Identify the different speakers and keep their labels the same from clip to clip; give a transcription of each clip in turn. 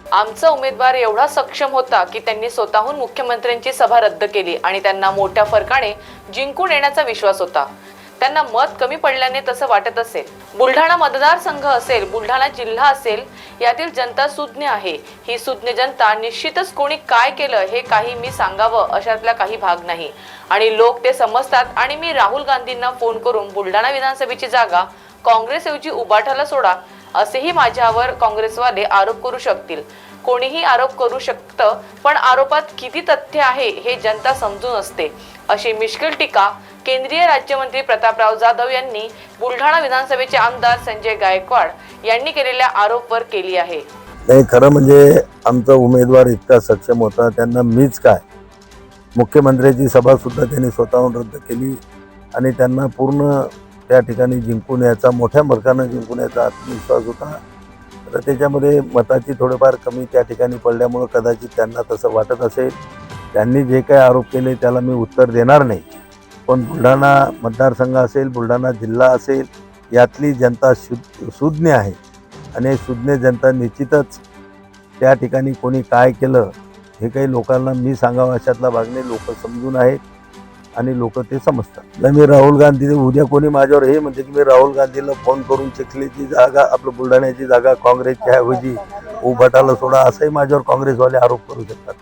Speaker 1: आमचा उमेदवार एवढा सक्षम होता की त्यांनी स्वतःहून मुख्यमंत्र्यांची सभा रद्द केली आणि त्यांना मोठ्या फरकाने जिंकून येण्याचा विश्वास होता। त्यांना मत कमी पडल्याने तसं वाटत असेल। बुलढाणा मतदारसंघ असेल, बुलढाणा जिल्हा असेल, यातील जनता सुज्ञ आहे। ही सुज्ञ जनता निश्चितच कोणी काय केलं हे काही मी सांगावं अशातला काही भाग नाही आणि लोक ते समजतात। आणि मी राहुल गांधींना फोन करून बुलढाणा विधानसभेची जागा काँग्रेसऐवजी उभाटाला सोडा असेही माझ्यावर काँग्रेसवाले आरोप करू शकतील। कोणीही आरोप करू शकतं, पण आरोपात किती तथ्य आहे हे जनता समजून असते, अशी मिश्किल टीका केंद्रीय राज्यमंत्री प्रतापराव जाधव यांनी बुलढाणा विधानसभेचे आमदार संजय गायकवाड यांनी केलेल्या आरोपवर केली आहे।
Speaker 2: नाही, खरं म्हणजे आमचा उमेदवार इतका सक्षम होता, त्यांना मीच काय, मुख्यमंत्र्यांची सभा सुद्धा त्यांनी स्वतःहून रद्द केली आणि त्यांना पूर्ण त्या ठिकाणी जिंकून याचा, मोठ्या फरकानं जिंकून याचा आत्मविश्वास होता। तर त्याच्यामध्ये मताची थोडेफार कमी त्या ठिकाणी पडल्यामुळं कदाचित त्यांना तसं वाटत असेल। त्यांनी जे काही आरोप केले त्याला मी उत्तर देणार नाही, पण बुलढाणा मतदारसंघ असेल, बुलढाणा जिल्हा असेल, यातली जनता सुज्ञ आहे आणि सुज्ञ जनता निश्चितच त्या ठिकाणी कोणी काय केलं हे काही लोकांना मी सांगावं अशातला भाग नाही। लोक समजून आहेत आणि लोक ते समजतात। मी राहुल गांधी, उद्या कोणी माझ्यावर हे म्हणते की मी राहुल गांधीला फोन करून चिखलीची जागा, आपलं बुलढाण्याची जागा काँग्रेसच्या ऐवजी उभाटाला सोडा असंही माझ्यावर काँग्रेसवाले आरोप करू शकतात।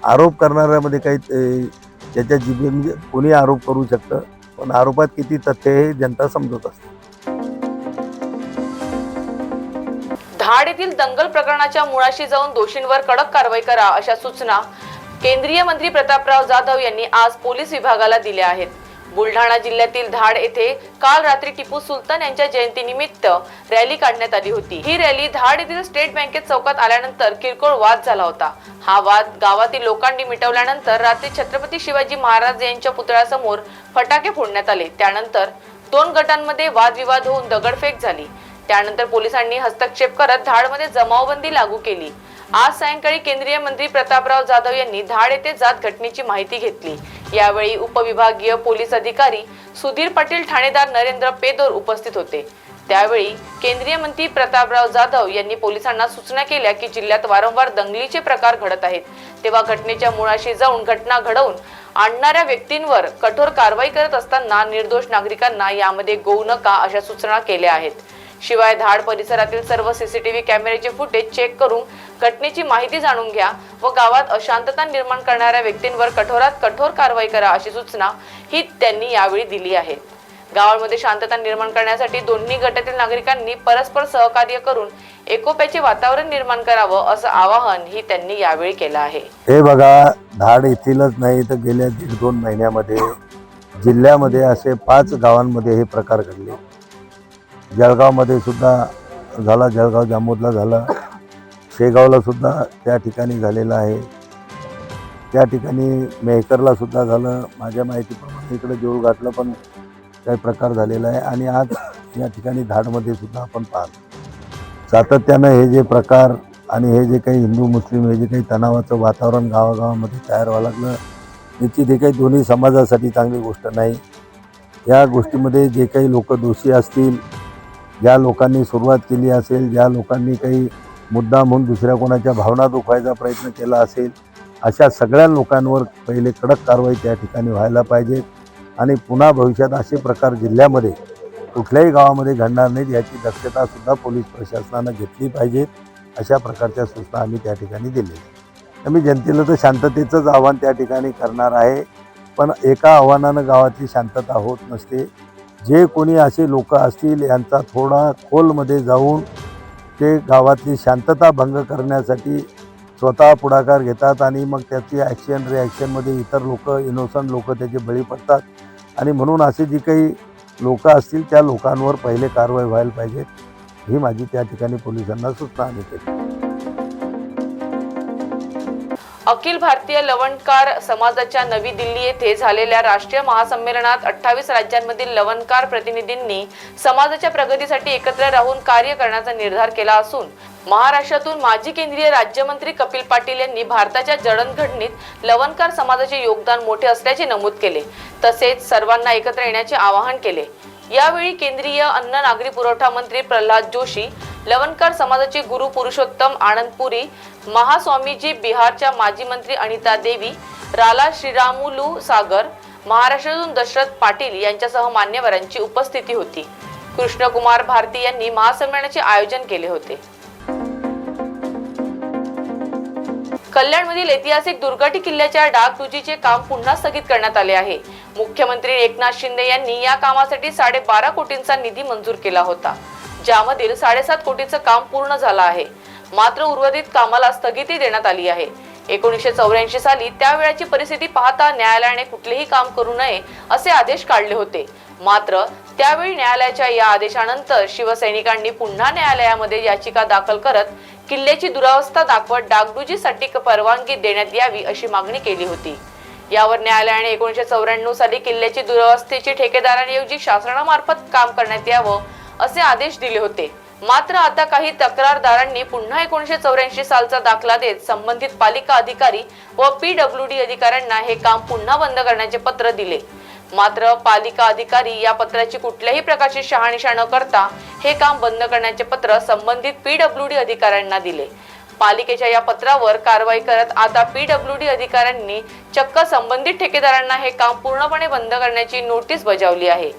Speaker 2: आरोप करणाऱ्यामध्ये काही त्याच्या जिभे म्हणजे कोणी आरोप करू शकतं, पण आरोपात किती तथ्य हे जनता समजत असते।
Speaker 1: धाड येथील दंगल प्रकरणाच्या मुळाशी जाऊन दोषींवर कडक कारवाई करा अशा सूचना केंद्रीय मंत्री प्रतापराव जाधव यांनी आज पोलीस विभागाला दिल्या आहेत। बुलढाणा जिल्ह्यातील धाड येथे काल रात्री टिपू सुलतान यांच्या जयंतीनिमित्त रॅली काढण्यात आली होती। ही रॅली धाड येथील स्टेट बँकेत चौकात आल्यानंतर किरकोळ वाद झाला होता। हा वाद गावातील लोकांनी मिटवल्यानंतर रात्री छत्रपती शिवाजी महाराज यांच्या पुतळ्यासमोर फटाके फोडण्यात आले। त्यानंतर दोन गटांमध्ये वादविवाद होऊन दगडफेक झाली। त्यानंतर पोलिसांनी हस्तक्षेप करत धाडमध्ये जमावबंदी लागू केली। आज सायंकाळी केंद्रीय मंत्री प्रतापराव जाधव यांनी धाड येथे जात घटनेची माहिती घेतली। यावेळी उपविभागीय पोलीस अधिकारी सुधीर पाटील, ठाणेदार नरेंद्र पेदोर उपस्थित होते। त्यावेळी केंद्रीय मंत्री प्रतापराव जाधव यांनी पोलिसांना सूचना केल्या की जिल्ह्यात वारंवार दंगलीचे प्रकार घडत आहेत, तेव्हा घटनेच्या मुळाशी जाऊन घटना घडवून आणणाऱ्या व्यक्तींवर कठोर कारवाई करत असताना निर्दोष नागरिकांना यामध्ये गोवू नका अशा सूचना केल्या आहेत। शिवाय धाड परिसरातील सर्व सीसीटीव्ही कॅमेऱ्याचे फुटेज चेक करून घटनेची माहिती जाणून घ्या व गावात अशांतता निर्माण करणाऱ्या व्यक्तींवर कठोरात कठोर कारवाई करा अशी सूचना ही त्यांनी यावेळी दिली आहे। गावामध्ये शांतता निर्माण करण्यासाठी दोन्ही गटातील नागरिकांनी परस्पर सहकार्य करून एकोप्याचे वातावरण निर्माण करावं असं आवाहन ही त्यांनी यावेळी केलं आहे।
Speaker 2: हे बघा, धाड येथीलच नाही तर गेल्या 1.5-2 महिन्यामध्ये जिल्ह्यामध्ये असे 5 गावांमध्ये हे प्रकार घडले। जळगावमध्ये सुद्धा झाला, जळगाव जामोदला झाला, शेगावला सुद्धा त्या ठिकाणी झालेला आहे, त्या ठिकाणी मेहकरला सुद्धा झालं। माझ्या माहितीप्रमाणे इकडे देऊळघाटला पण काही प्रकार झालेला आहे आणि आज या ठिकाणी धाडमध्ये सुद्धा आपण पाहतो। सातत्यानं हे जे प्रकार आणि हे जे काही हिंदू मुस्लिम हे जे काही तणावाचं वातावरण गावागावामध्ये तयार व्हावं लागलं, निश्चित हे काही दोन्ही समाजासाठी चांगली गोष्ट नाही। या गोष्टीमध्ये जे काही लोक दोषी असतील, ज्या लोकांनी सुरुवात केली असेल, ज्या लोकांनी काही मुद्दाम म्हणून दुसऱ्या कोणाच्या भावना दुखवायचा प्रयत्न केला असेल, अशा सगळ्या लोकांवर पहिले कडक कारवाई त्या ठिकाणी व्हायला पाहिजे आणि पुन्हा भविष्यात असे प्रकार जिल्ह्यामध्ये कुठल्याही गावामध्ये घडणार नाहीत याची दक्षता सुद्धा पोलीस प्रशासनानं घेतली पाहिजे। अशा प्रकारच्या सूचना आम्ही त्या ठिकाणी दिलेल्या। आम्ही जनतेला तर शांततेचंच आव्हान त्या ठिकाणी करणार आहे, पण एका आव्हानानं गावाची शांतता होत नसते। जे कोणी असे लोक असतील यांचा थोडा खोलमध्ये जाऊन ते गावातली शांतता भंग करण्यासाठी स्वतः पुढाकार घेतात आणि मग त्याची रिॲक्शनमध्ये इतर लोक, इनोसंट लोक त्याचे बळी पडतात आणि म्हणून असे जी काही लोक असतील त्या लोकांवर पहिले कारवाई व्हायला पाहिजे, ही माझी त्या ठिकाणी पोलिसांना सूचना आम्ही केली।
Speaker 1: अखिल भारतीय लवणकार समाजाच्या नवी दिल्ली येथे झालेल्या राष्ट्रीय महासंमेलनात 28 राज्यांमधील लवणकार प्रतिनिधींनी समाजाच्या प्रगतीसाठी एकत्र राहून कार्य करण्याचा निर्धार केला असून महाराष्ट्रातून माजी केंद्रीय राज्यमंत्री कपिल पाटील यांनी भारताच्या जडणघडणीत लवणकार समाजाचे योगदान मोठे असल्याचे नमूद केले। तसेच सर्वांना एकत्र येण्याचे आवाहन केले। यावेळी केंद्रीय अन्न नागरी पुरवठा मंत्री प्रल्हाद जोशी, लवणकर समाजाचे गुरु पुरुषोत्तम आनंदपुरी, महास्वामीजी, बिहारच्या माजी मंत्री अनिता देवी, राला श्रीरामुलू सागर, महाराष्ट्रातून दशरथ पाटील यांच्यासह मान्यवरांची उपस्थिती होती. कृष्णकुमार भारती यांनी महासंमेलनाचे आयोजन केले होते. कल्याणमधील ऐतिहासिक दुर्गाटी किल्ल्याच्या डागडुजीचे काम पुन्हा स्थगित करण्यात आले आहे. मुख्यमंत्री एकनाथ शिंदे यांनी या कामासाठी 12.5 कोटींचा निधी मंजूर केला होता, ज्यामधील 7.5 कोटीचं काम पूर्ण झालं आहे. मात्र उर्वरित कामाला स्थगिती देण्यात आली आहे. 1984 साली त्यावेळची परिस्थिती पाहता न्यायालयाने कुठलेही काम करू नये असे आदेश काढले होते. मात्र त्यावेळी न्यायालयाच्या या आदेशानंतर शिवसैनिकांनी पुन्हा न्यायालयामध्ये याचिका दाखल करत किल्ल्याची दुरावस्था दाखवत डागडुजीसाठी परवानगी देण्यात यावी अशी मागणी केली होती. यावर न्यायालयाने 1994 साली किल्ल्याची दुरावस्थेची ठेकेदारांऐवजी शासनामार्फत काम करण्यात यावं असे आदेश दिले होते. मात्र आता काही तक्रारदारांनी पुन्हा 1984 सालचा दाखला देत संबंधित पालिका अधिकारी व PWD अधिकाऱ्यांना हे काम पुन्हा बंद करण्याचे पत्र दिले. मात्र पालिका अधिकारी या पत्राची कुठल्याही प्रकारची शहानिशा न करता हे काम बंद करण्याचे पत्र संबंधित PWD अधिकाऱ्यांना दिले. पालिकेच्या या पत्रावर कारवाई करत आता PWD अधिकाऱ्यांनी चक्क संबंधित ठेकेदारांना हे काम पूर्णपणे बंद करण्याची नोटीस बजावली आहे.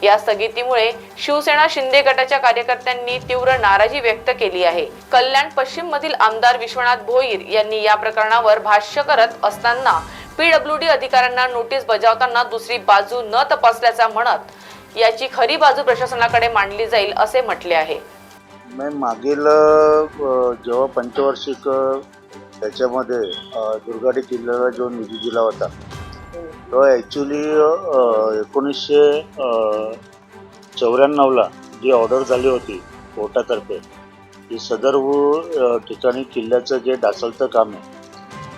Speaker 1: या स्थगितीमुळे शिवसेना शिंदे गटाच्या कार्यकर्त्यांनी तीव्र नाराजी व्यक्त केली आहे. कल्याण पश्चिम मधील आमदार विश्वनाथ भोईर यांनी या प्रकरणावर भाष्य करत असताना PWD अधिकाऱ्यांना नोटीस बजावताना दुसरी बाजू न तपासल्याचा म्हणत याची खरी बाजू प्रशासनाकडे मांडली जाईल असे म्हटले आहे.
Speaker 3: मागील जेव्हा पंचवार्षिक त्याच्यामध्ये दुर्गाटी किल्ल्याला जो निधी दिला होता तो ॲक्च्युली 1994ला जी ऑर्डर झाली होती कोर्टातर्फे की सदर्भ ठिकाणी किल्ल्याचं जे ढासळतं काम आहे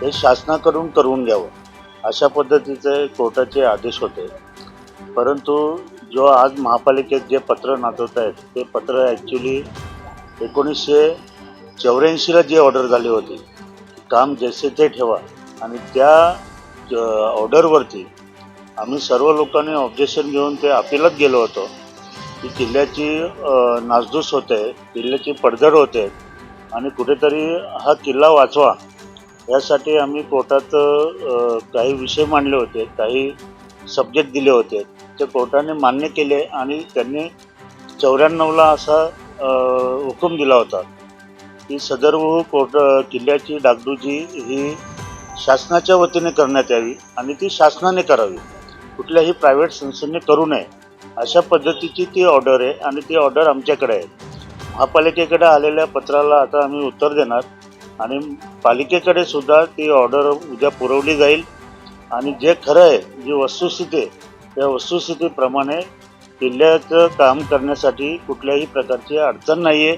Speaker 3: ते शासनाकडून करून घ्यावं अशा पद्धतीचे कोर्टाचे आदेश होते. परंतु जो आज महापालिकेत जे पत्र नाचवत आहेत ते पत्र ॲक्च्युली 1984ला जी ऑर्डर झाली होती काम जैसे ते ठेवा आणि त्या ऑर्डरवरती आम्ही सर्व लोकांनी ऑब्जेक्शन घेऊन ते अपिलात गेलो होतो की किल्ल्याची नासधूस होते, किल्ल्याची पडझड होते आणि कुठेतरी हा किल्ला वाचवा यासाठी आम्ही कोर्टात काही विषय मांडले होते, काही सब्जेक्ट दिले होते. ते कोर्टाने मान्य केले आणि त्यांनी 94ला असा हुकूम दिला होता की सदर्भ किल्ल्याची डागडुजी ही शासनाच्या वतीने करण्यात यावी आणि ती शासनाने करावी, कुठल्याही प्रायव्हेट संस्थेने करू नये अशा पद्धतीची ती ऑर्डर आहे आणि ती ऑर्डर आमच्याकडे आहे. महापालिकेकडे आलेल्या पत्राला आता आम्ही उत्तर देणार आणि पालिकेकडे सुद्धा ती ऑर्डर उद्या पुरवली जाईल आणि जे खरं आहे, जी वस्तुस्थिती आहे त्या वस्तुस्थितीप्रमाणे किल्ल्याचं काम करण्यासाठी कुठल्याही प्रकारची अडचण नाही आहे.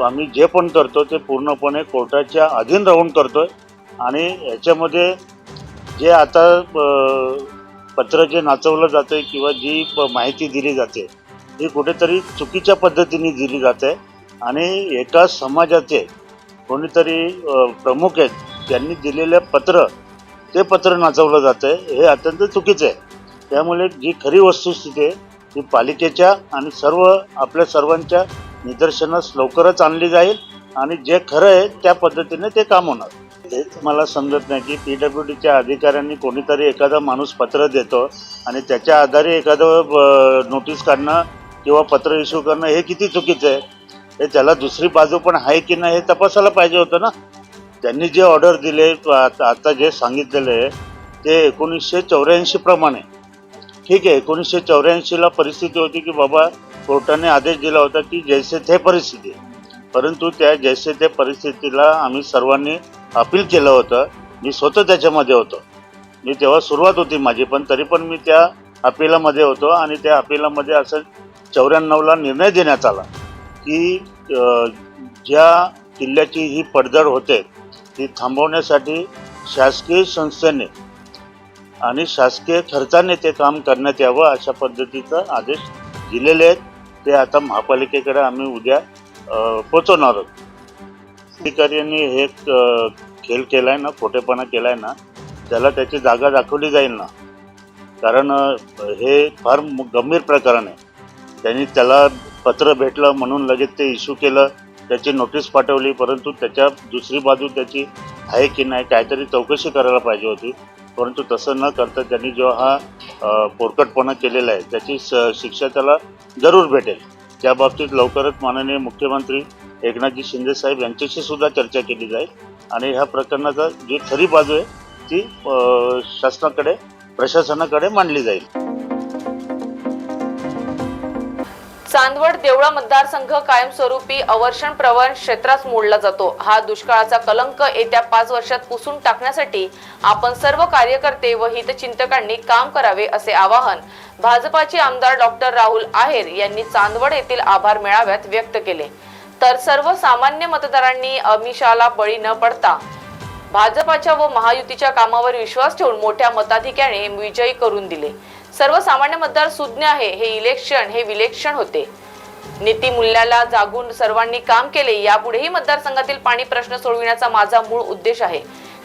Speaker 3: आम्ही जे पण करतो ते पूर्णपणे कोर्टाच्या अधीन राहून करतो आहे आणि याच्यामध्ये जे आता पत्र जे नाचवलं जातं आहे किंवा जी माहिती दिली जाते ही कुठेतरी चुकीच्या पद्धतीने दिली जाते आणि एका समाजाचे कोणीतरी प्रमुख आहेत त्यांनी दिलेलं ते पत्र नाचवलं जातं आहे, हे अत्यंत चुकीचं आहे. त्यामुळे जी खरी वस्तुस्थिती आहे ती पालिकेच्या आणि आपल्या सर्वांच्या निदर्शनास लवकरच आणली जाईल आणि जे खरं आहे त्या पद्धतीने ते काम होणार. हेच मला समजत नाही की PWDच्या अधिकाऱ्यांनी कोणीतरी एखादा माणूस पत्र देतो आणि त्याच्या आधारे एखादं नोटीस काढणं किंवा पत्र इश्यू करणं हे किती चुकीचं आहे. हे त्याला दुसरी बाजू पण आहे की नाही हे तपासायला पाहिजे होतं ना. त्यांनी जे ऑर्डर दिले आता जे सांगितलेलं आहे ते 1984 प्रमाणे ठीक आहे. 1984ला परिस्थिती होती की बाबा कोर्टाने आदेश दिला होता की जैसे थे परिस्थिती, परंतु त्या जैसे ते परिस्थितीला आम्ही सर्वांनी अपील केलं होतं. मी स्वतः त्याच्यामध्ये होतो. मी तेव्हा सुरुवात होती माझी, पण तरी पण मी त्या अपिलामध्ये होतो आणि त्या अपिलामध्ये असं 94ला निर्णय देण्यात आला की ज्या किल्ल्याची ही पडझड होते ती थांबवण्यासाठी शासकीय संस्थेने आणि शासकीय खर्चाने ते काम करण्यात यावं अशा पद्धतीचा आदेश दिलेले आहेत. ते आता महापालिकेकडे आम्ही उद्या पोचवणार आहोत. अधिकाऱ्यांनी हे खेळ केलाय ना, खोटेपणा केलाय ना, त्याला त्याची जागा दाखवली जाईल ना, कारण हे फार गंभीर प्रकरण आहे. त्यांनी त्याला पत्र भेटलं म्हणून लगेच ते इश्यू केलं, त्याची नोटीस पाठवली, परंतु त्याच्या दुसरी बाजू त्याची आहे की नाही काहीतरी चौकशी करायला पाहिजे होती. परंतु तसं न करता त्यांनी जो हा पोरकटपणा केलेला आहे त्याची शिक्षा त्याला जरूर भेटेल. त्या बाबतीत लवकरच माननीय मुख्यमंत्री एकनाथजी शिंदे साहेब यांच्याशी सुद्धा चर्चा केली जाईल आणि ह्या प्रकरणाचा जी खरी बाजू आहे ती शासनाकडे प्रशासनाकडे मांडली जाईल.
Speaker 1: चांदवड देवळा मतदारसंघ कायमस्वरूपी अवर्षण प्रवण क्षेत्रास मोडला जातो. हा दुष्काळाचा कलंक येत्या 5 वर्षात पुसून टाकण्यासाठी आपण सर्व कार्यकर्ते व हितचिंतकांनी काम करावे असे आवाहन भाजपाचे आमदार डॉक्टर राहुल आहेर यांनी चांदवड येथील आभार मेळाव्यात व्यक्त केले. तर सर्वसामान्य मतदारांनी आमिषाला बळी न पडता भाजपाच्या व महायुतीच्या कामावर विश्वास ठेवून मोठ्या मताधिक्याने विजयी करून दिले. सर्वसामान्य मतदार सुज्ञ आहे. हे इलेक्शन हे विलेक्षण होते. नीतिमूल्याला जागून सर्वांनी काम केले. यापुढेही मतदारसंघातील पाणी प्रश्न सोडविण्याचा माझा मूळ उद्देश आहे.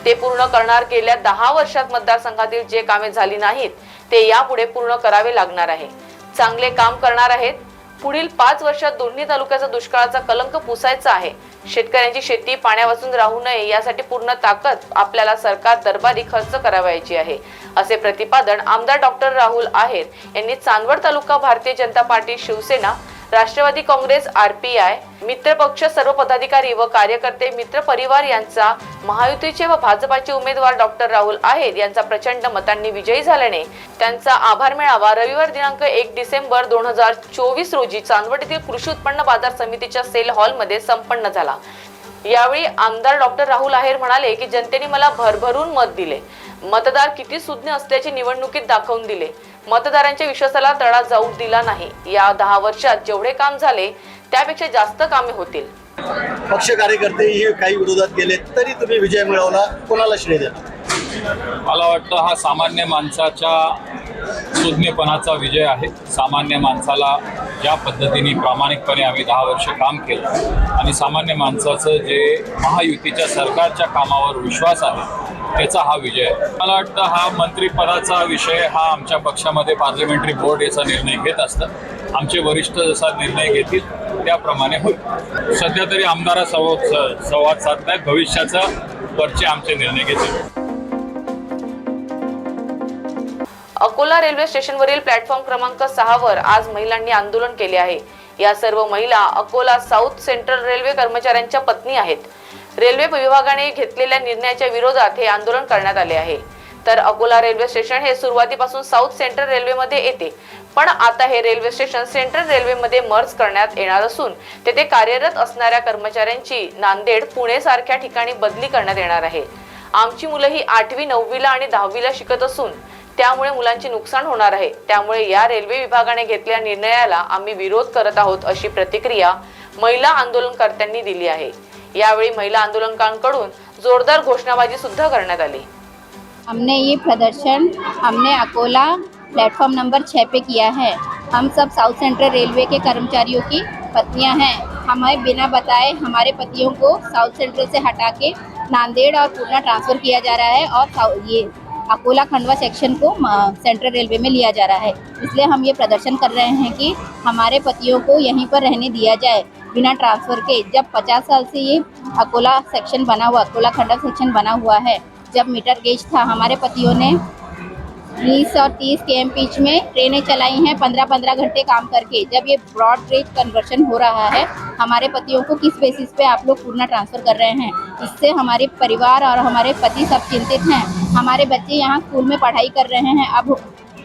Speaker 1: ते पूर्ण करणार. गेल्या 10 वर्षात मतदारसंघातील जे कामे झाली नाहीत ते यापुढे पूर्ण करावे लागणार आहे. चांगले काम करणार आहेत. पुढील 5 वर्षात दोन्ही तालुक्याचा दुष्काळाचा कलंक पुसायचा आहे. शेतकऱ्यांची शेती पाण्यावाचून राहू नये यासाठी पूर्ण ताकद आपल्याला सरकार दरबारी खर्च करावयाची आहे, असे प्रतिपादन आमदार डॉक्टर राहुल आहेर यांनी चांदवड तालुका भारतीय जनता पार्टी, शिवसेना, राष्ट्रवादी काँग्रेस, RPI मित्रपक्ष सर्व पदाधिकारी व कार्यकर्ते, मित्र परिवार यांचा महायुतीचे व भाजपाचे उमेदवार डॉक्टर राहुल आहेर यांचा प्रचंड मतांनी विजयी झाल्याने त्यांचा आभार मेळावा रविवार दिनांक 1 डिसेंबर 2024 रोजी चांदवड येथील कृषी उत्पन्न बाजार समितीच्या सेल हॉलमध्ये संपन्न झाला. यावेळी आमदार डॉक्टर राहुल आहेर म्हणाले की जनतेने मला भरभरून मत दिले. मतदार किती सुज्ञ असल्याचे निवडणुकीत दाखवून दिले. मतदारांच्या विश्वासाला तडा जाऊ दिला नाही. या 10 वर्षात जेवढे काम झाले त्यापेक्षा जास्त कामे होतील.
Speaker 4: पक्ष कार्यकर्तेही काही विरोधात गेले तरी तुम्ही विजय मिळवला, कोणाला श्रेय द्या?
Speaker 5: मला वाटतं हा सामान्य माणसाच्या सुज्ञपणाचा विजय आहे. सामान्य माणसाला ज्या पद्धतीने प्रामाणिकपणे आम्ही 10 वर्ष काम केलं आणि सामान्य माणसाचं जे महायुतीच्या सरकारच्या कामावर विश्वास आहे त्याचा हा विजय आहे. मला वाटतं हा मंत्रिपदाचा विषय हा आमच्या पक्षामध्ये पार्लमेंटरी बोर्ड याचा निर्णय घेत असतं. आमचे वरिष्ठ जसा निर्णय घेतील त्याप्रमाणे होईल. सध्या तरी आमदारासोबत संवाद साधतायत. भविष्याचा वरचे आमचे निर्णय घेतील.
Speaker 1: अकोला रेल्वे स्टेशनवरील प्लॅटफॉर्म क्रमांक 6 वर आज महिलांनी आंदोलन केले आहे. या सर्व महिला अकोला साऊथ सेंट्रल रेल्वे कर्मचाऱ्यांच्या पत्नी आहेत. रेल्वे विभागाने घेतलेल्या निर्णयाच्या विरोधात हे आंदोलन करण्यात आले आहे. तर अकोला रेल्वे स्टेशन हे सुरुवातीपासून साऊथ सेंट्रल रेल्वेमध्ये येते, पण आता हे रेल्वे स्टेशन सेंट्रल रेल्वेमध्ये मर्ज करण्यात येणार असून तेथे कार्यरत असणाऱ्या कर्मचाऱ्यांची नांदेड, पुणे सारख्या ठिकाणी बदली करण्यात येणार आहे. आमची मुलं ही 8वी, 9वीला आणि 10वीला शिकत असून त्यामुळे मुलांचे नुकसान होणार आहे. त्यामुळे या रेल्वे विभागाने घेतलेल्या निर्णयाला आम्ही विरोध करत आहोत, अशी प्रतिक्रिया महिला आंदोलनकर्त्यांनी दिली आहे. यावेळी महिला आंदोलकांकडून जोरदार घोषणाबाजी सुद्धा करण्यात आली.
Speaker 6: हमने ये प्रदर्शन अकोला प्लेटफॉर्म नंबर 6 पे किया है. हम सब साउथ सेंट्रल रेलवे के कर्मचारियों की पत्नियां हैं. हमें बिना बताए हमारे पतियों को साउथ सेंट्रल से हटा के नांदेड़ और पूना ट्रांसफ़र किया जा रहा है और ये अकोला खंडवा सेक्शन को सेंट्रल रेलवे में लिया जा रहा है. इसलिए हम ये प्रदर्शन कर रहे हैं कि हमारे पतियों को यहीं पर रहने दिया जाए बिना ट्रांसफ़र के. जब 50 साल से ये अकोला सेक्शन बना हुआ, अकोला खंडवा सेक्शन बना हुआ है, जब मीटर गेज था, हमारे पतियों ने 20 और 30 km पिच में ट्रेनें चलाई हैं 15-15 घंटे काम करके. जब ये ब्रॉड गेज कन्वर्शन हो रहा है, हमारे पतियों को किस बेसिस पे आप लोग पूर्णा ट्रांसफ़र कर रहे हैं? इससे हमारे परिवार और हमारे पति सब चिंतित हैं. हमारे बच्चे यहाँ स्कूल में पढ़ाई कर रहे हैं. अब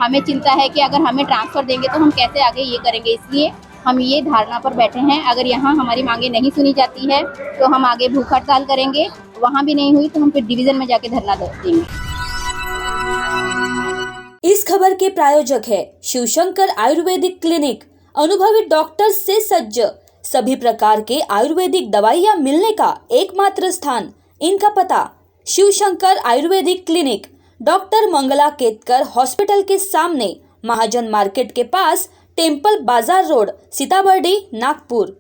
Speaker 6: हमें चिंता है कि अगर हमें ट्रांसफ़र देंगे तो हम कैसे आगे ये करेंगे. इसलिए हम ये धारणा पर बैठे हैं. अगर यहाँ हमारी मांगे नहीं सुनी जाती है तो हम आगे भूख हड़ताल करेंगे. वहाँ भी नहीं हुई तो हम फिर डिवीज़न में जाके धरना देंगे.
Speaker 7: इस खबर के प्रायोजक है शिवशंकर आयुर्वेदिक क्लिनिक. अनुभवी डॉक्टर से सज्ज, सभी प्रकार के आयुर्वेदिक दवाइयाँ मिलने का एकमात्र स्थान. इनका पता Shivshankar Ayurvedic Clinic, doctor Mangala Ketkar Hospital के सामने, महाजन मार्केट के पास, टेम्पल बाजार रोड, सीताबर्डी, नागपुर.